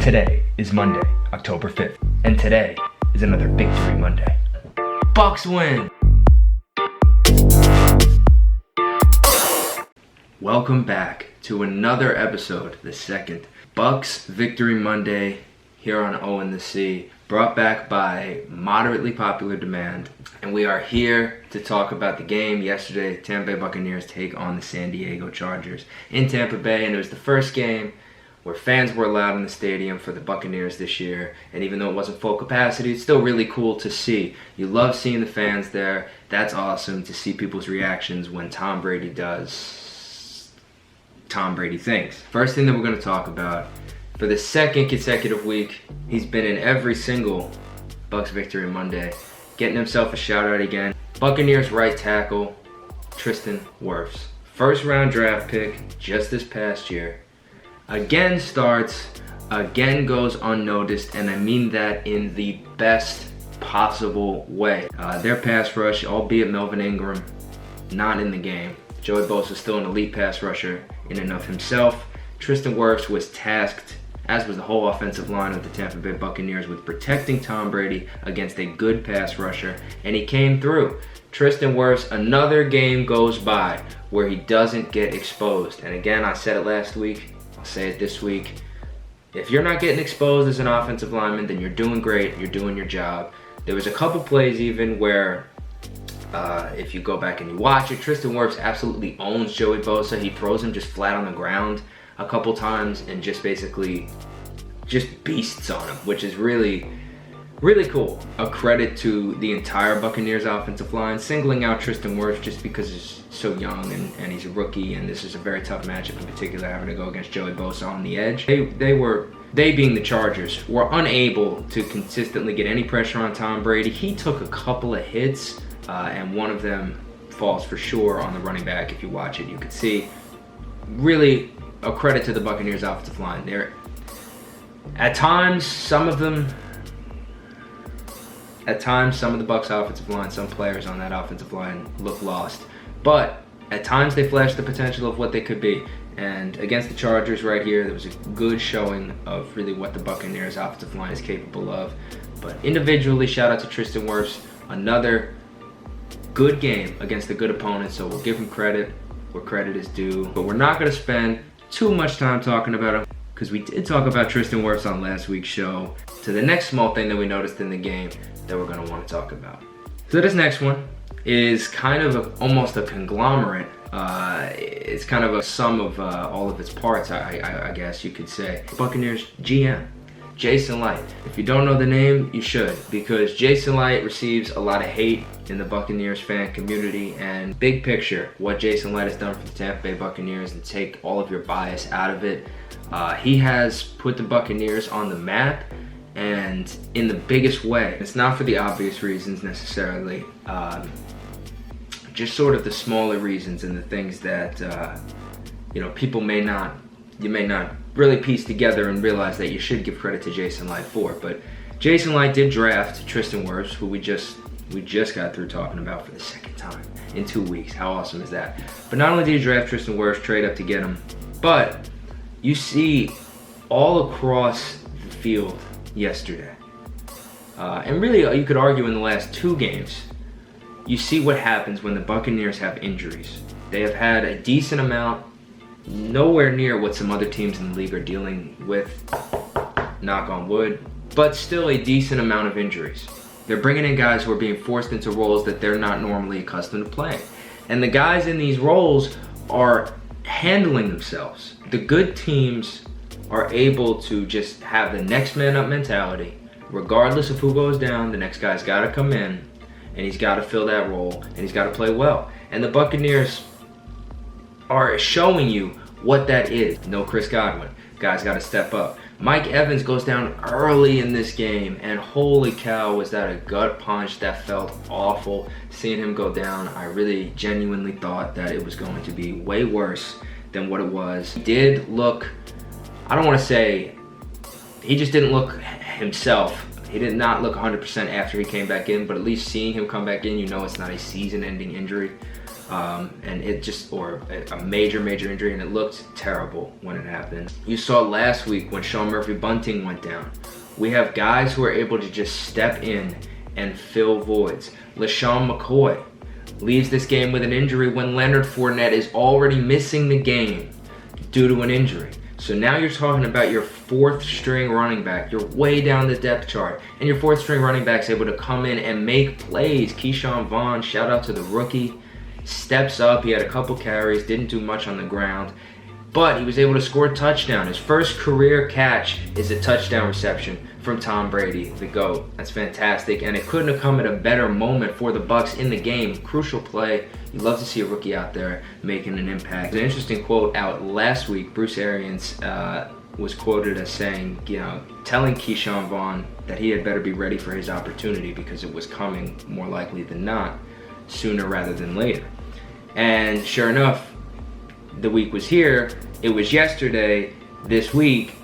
Today is Monday, October 5th, and today is another Victory Monday. Bucs win! Welcome back to another episode, the second Bucs Victory Monday here on O in the C, brought back by moderately popular demand. And we are here to talk about the game yesterday. Tampa Bay Buccaneers take on the San Diego Chargers in Tampa Bay, and it was the first game where fans were allowed in the stadium for the Buccaneers this year. And even though it wasn't full capacity, it's still really cool to see. You love seeing the fans there. That's awesome to see people's reactions when Tom Brady does Tom Brady things. First thing that we're going to talk about, for the second consecutive week, he's been in every single Bucs Victory Monday, getting himself a shout out again. Buccaneers right tackle, Tristan Wirfs. First round draft pick just this past year. Again starts, again goes unnoticed, and I mean that in the best possible way. Their pass rush, albeit Melvin Ingram, not in the game. Joey Bosa is still an elite pass rusher in and of himself. Tristan Wirfs was tasked, as was the whole offensive line of the Tampa Bay Buccaneers, with protecting Tom Brady against a good pass rusher, and he came through. Tristan Wirfs, another game goes by where he doesn't get exposed. And again, I said it last week, I'll say it this week. If you're not getting exposed as an offensive lineman, then you're doing great, you're doing your job. There was a couple plays even where, if you go back and you watch it, Tristan Wirfs absolutely owns Joey Bosa. He throws him just flat on the ground a couple times and just basically just beasts on him, which is really, really cool. A credit to the entire Buccaneers offensive line, singling out Tristan Wirfs just because he's so young and he's a rookie, and this is a very tough matchup, in particular having to go against Joey Bosa on the edge. They being the Chargers, were unable to consistently get any pressure on Tom Brady. He took a couple of hits, and one of them falls for sure on the running back. If you watch it, you can see. Really a credit to the Buccaneers offensive line. At times, some of the Bucs offensive line, some players on that offensive line look lost. But at times they flash the potential of what they could be. And against the Chargers right here, there was a good showing of really what the Buccaneers offensive line is capable of. But individually, shout out to Tristan Wirfs. Another good game against a good opponent, so we'll give him credit where credit is due. But we're not going to spend too much time talking about him, because we did talk about Tristan Wirfs on last week's show, to the next small thing that we noticed in the game that we're going to want to talk about. So this next one is kind of almost a conglomerate. It's kind of a sum of all of its parts, I guess you could say. Buccaneers GM, Jason Licht. If you don't know the name, you should, because Jason Licht receives a lot of hate in the Buccaneers fan community, and big picture, what Jason Licht has done for the Tampa Bay Buccaneers, and take all of your bias out of it. He has put the Buccaneers on the map, and in the biggest way. It's not for the obvious reasons necessarily, just sort of the smaller reasons and the things that people may not really piece together and realize that you should give credit to Jason Licht for. But Jason Licht did draft Tristan Wirfs, who we just got through talking about for the second time in 2 weeks. How awesome is that? But not only did he draft Tristan Wirfs, trade up to get him, but you see all across the field yesterday, and really you could argue in the last 2 games, you see what happens when the Buccaneers have injuries. They have had a decent amount, nowhere near what some other teams in the league are dealing with, knock on wood, but still a decent amount of injuries. They're bringing in guys who are being forced into roles that they're not normally accustomed to playing. And the guys in these roles are handling themselves. The good teams are able to just have the next man up mentality. Regardless of who goes down, the next guy's got to come in, and he's got to fill that role, and he's got to play well. And the Buccaneers are showing you what that is. No Chris Godwin. Guys got to step up. Mike Evans goes down early in this game, and holy cow, was that a gut punch. That felt awful. Seeing him go down, I really genuinely thought that it was going to be way worse than what it was. He did look, I don't want to say, he just didn't look himself. He did not look 100% after he came back in, but at least seeing him come back in, you know it's not a season-ending injury. and it just, or a major injury, and it looked terrible when it happened. You saw last week when Sean Murphy-Bunting went down. We have guys who are able to just step in and fill voids. LaShawn McCoy leaves this game with an injury when Leonard Fournette is already missing the game due to an injury. So now you're talking about your fourth string running back. You're way down the depth chart, and your fourth string running back's able to come in and make plays. Keyshawn Vaughn, shout out to the rookie, steps up. He had a couple carries, didn't do much on the ground, but he was able to score a touchdown. His first career catch is a touchdown reception from Tom Brady, the GOAT. That's fantastic, and it couldn't have come at a better moment for the Bucs in the game. Crucial play. You love to see a rookie out there making an impact. An interesting quote out last week, Bruce Arians was quoted as saying, telling Keyshawn Vaughn that he had better be ready for his opportunity because it was coming more likely than not, sooner rather than later. And sure enough, the week was here. It was yesterday. This week,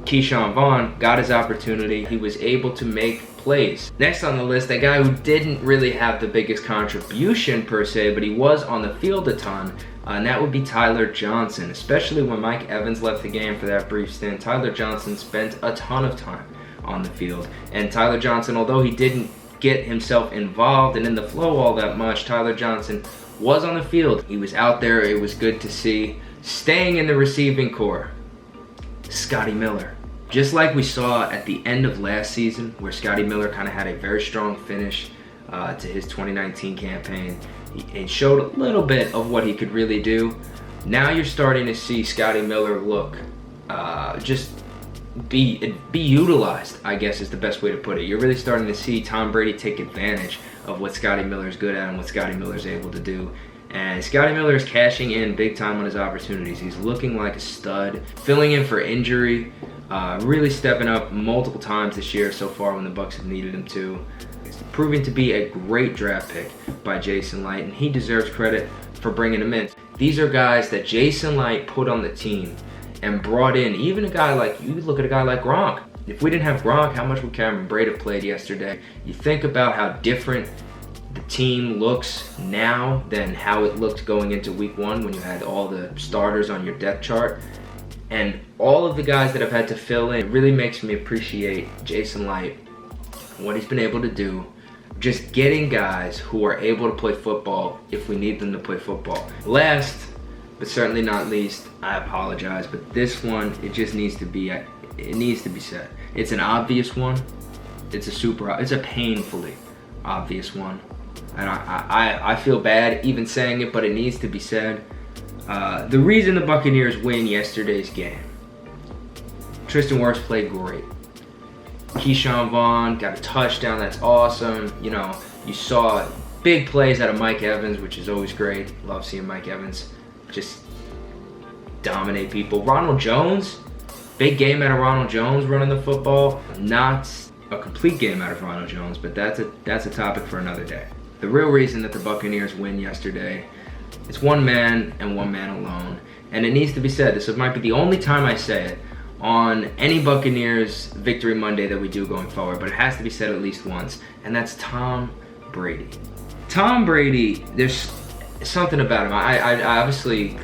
Keyshawn Vaughn got his opportunity. He was able to make plays. Next on the list, a guy who didn't really have the biggest contribution per se, but he was on the field a ton, and that would be Tyler Johnson. Especially when Mike Evans left the game for that brief stint, Tyler Johnson spent a ton of time on the field. And Tyler Johnson, although he didn't get himself involved and in the flow all that much, Tyler Johnson was on the field. He was out there. It was good to see. Staying in the receiving corps, Scotty Miller. Just like we saw at the end of last season, where Scotty Miller kind of had a very strong finish to his 2019 campaign. He showed a little bit of what he could really do. Now you're starting to see Scotty Miller look just be utilized, I guess is the best way to put it. You're really starting to see Tom Brady take advantage of what Scotty Miller's good at and what Scotty Miller's able to do. And Scotty Miller is cashing in big time on his opportunities. He's looking like a stud, filling in for injury, really stepping up multiple times this year so far when the Bucs have needed him to. He's proving to be a great draft pick by Jason Light, and he deserves credit for bringing him in. These are guys that Jason Light put on the team and brought in. Even a guy like, you look at a guy like Gronk. If we didn't have Gronk, how much would Cameron Brate have played yesterday? You think about how different the team looks now than how it looked going into week one when you had all the starters on your depth chart. And all of the guys that have had to fill in, it really makes me appreciate Jason Light, what he's been able to do, just getting guys who are able to play football if we need them to play football. Last, but certainly not least, I apologize, but this one, it just needs to be, it needs to be said. It's an obvious one. It's a painfully obvious one. And I feel bad even saying it, but it needs to be said. The reason the Buccaneers win yesterday's game, Tristan Wirfs played great. Keyshawn Vaughn got a touchdown, that's awesome. You saw big plays out of Mike Evans, which is always great. Love seeing Mike Evans just dominate people. Ronald Jones, big game out of Ronald Jones running the football. Not a complete game out of Ronald Jones, but that's a topic for another day. The real reason that the Buccaneers win yesterday, it's one man and one man alone. And it needs to be said, this might be the only time I say it on any Buccaneers Victory Monday that we do going forward, but it has to be said at least once, and that's Tom Brady. Tom Brady, there's something about him. I obviously,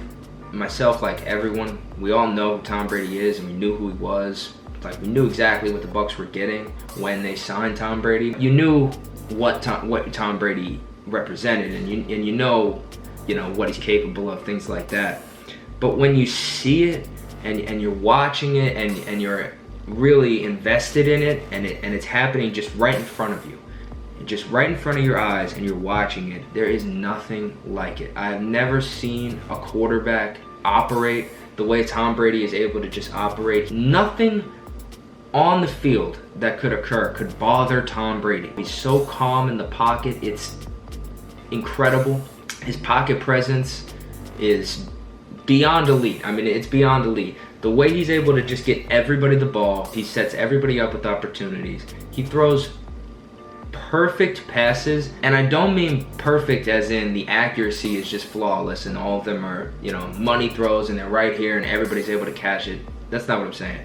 myself, like everyone, we all know who Tom Brady is, and we knew who he was. Like, we knew exactly what the Bucs were getting when they signed Tom Brady. You knew what Tom Brady represented, and you know what he's capable of, things like that. But when you see it and you're watching it and you're really invested in it, and it's happening just right in front of you, just right in front of your eyes, and you're watching it, there is nothing like it. I've never seen a quarterback operate the way Tom Brady is able to just operate. Nothing on the field that could occur could bother Tom Brady. He's so calm in the pocket, it's incredible. His pocket presence is beyond elite. I mean, it's beyond elite. The way he's able to just get everybody the ball, he sets everybody up with opportunities. He throws perfect passes, and I don't mean perfect as in the accuracy is just flawless and all of them are, money throws and they're right here and everybody's able to catch it. That's not what I'm saying.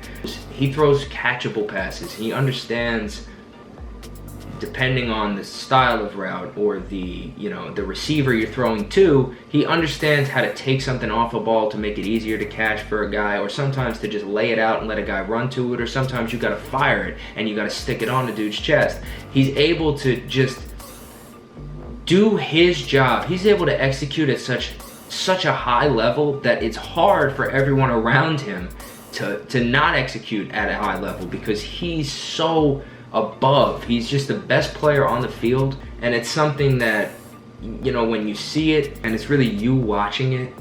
He throws catchable passes. He understands depending on the style of route or the receiver you're throwing to, he understands how to take something off a ball to make it easier to catch for a guy, or sometimes to just lay it out and let a guy run to it, or sometimes you got to fire it and you got to stick it on the dude's chest. He's able to just do his job. He's able to execute at such a high level that it's hard for everyone around him to not execute at a high level, because he's so above. He's just the best player on the field, and it's something that, when you see it and it's really you watching it,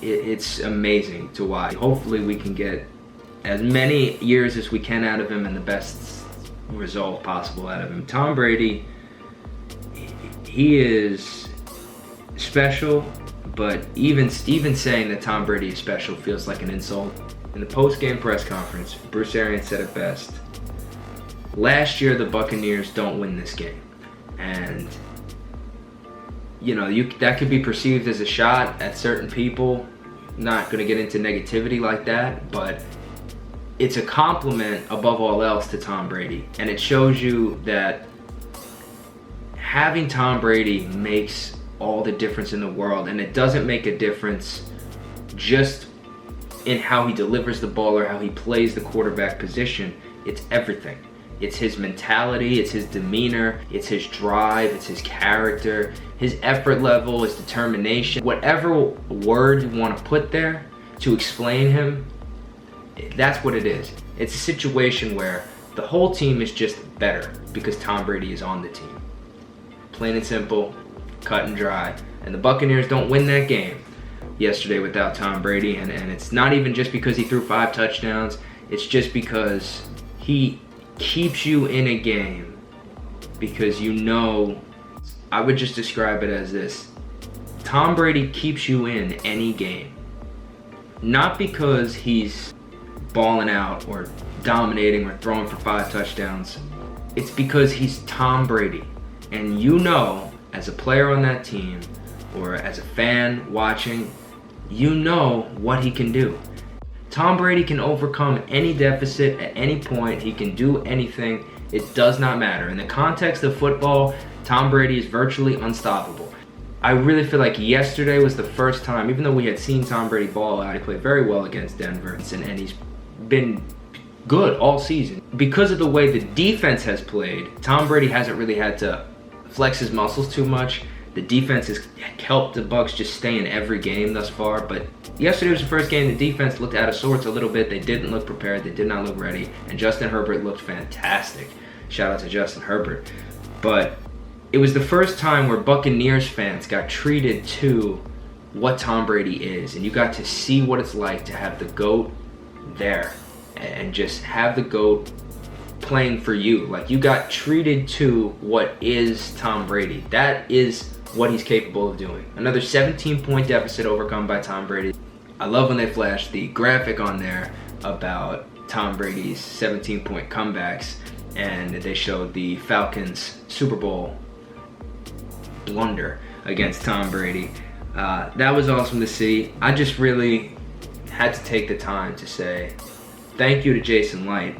it's amazing to watch. Hopefully we can get as many years as we can out of him and the best result possible out of him. Tom Brady, he is special, but even saying that Tom Brady is special feels like an insult. In the post-game press conference, Bruce Arians said it best. Last year, the Buccaneers don't win this game. And, that could be perceived as a shot at certain people. Not going to get into negativity like that, but it's a compliment above all else to Tom Brady. And it shows you that having Tom Brady makes all the difference in the world. And it doesn't make a difference just in how he delivers the ball or how he plays the quarterback position. It's everything. It's his mentality, it's his demeanor, it's his drive, it's his character, his effort level, his determination. Whatever word you want to put there to explain him, that's what it is. It's a situation where the whole team is just better because Tom Brady is on the team. Plain and simple, cut and dry. And the Buccaneers don't win that game yesterday without Tom Brady, and it's not even just because he threw 5 touchdowns. It's just because he keeps you in a game, because I would just describe it as this: Tom Brady keeps you in any game, not because he's balling out or dominating or throwing for 5 touchdowns. It's because he's Tom Brady, and as a player on that team or as a fan watching, what he can do. Tom Brady can overcome any deficit at any point. He can do anything. It does not matter. In the context of football, Tom Brady is virtually unstoppable. I really feel like yesterday was the first time, even though we had seen Tom Brady ball out, he played very well against Denver, and he's been good all season. Because of the way the defense has played, Tom Brady hasn't really had to flex his muscles too much. The defense has helped the Bucs just stay in every game thus far, but yesterday was the first game the defense looked out of sorts a little bit. They didn't look prepared, they did not look ready, and Justin Herbert looked fantastic. Shout out to Justin Herbert. But it was the first time where Buccaneers fans got treated to what Tom Brady is, and you got to see what it's like to have the GOAT there and just have the GOAT playing for you. Like, you got treated to what is Tom Brady. That is what he's capable of doing. Another 17-point deficit overcome by Tom Brady. I love when they flash the graphic on there about Tom Brady's 17-point comebacks, and they showed the Falcons Super Bowl blunder against Tom Brady. That was awesome to see. I just really had to take the time to say thank you to Jason Light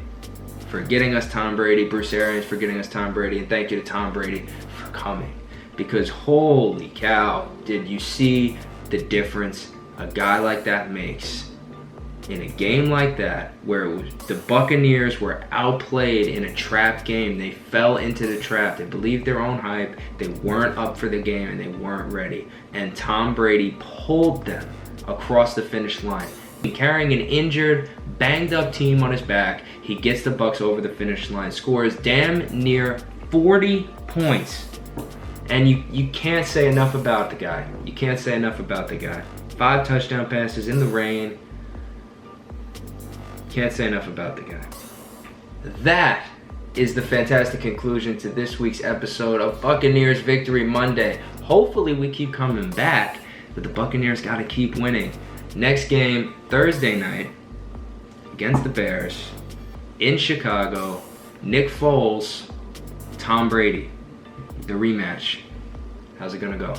for getting us Tom Brady, Bruce Arians for getting us Tom Brady, and thank you to Tom Brady for coming. Because holy cow, did you see the difference a guy like that makes in a game like that, where the Buccaneers were outplayed in a trap game. They fell into the trap. They believed their own hype. They weren't up for the game, and they weren't ready. And Tom Brady pulled them across the finish line. Carrying an injured, banged up team on his back, he gets the Bucs over the finish line, scores damn near 40 points. And you can't say enough about the guy. You can't say enough about the guy. 5 touchdown passes in the rain. Can't say enough about the guy. That is the fantastic conclusion to this week's episode of Buccaneers Victory Monday. Hopefully we keep coming back, but the Buccaneers got to keep winning. Next game, Thursday night, against the Bears, in Chicago. Nick Foles, Tom Brady. The rematch. How's it gonna go?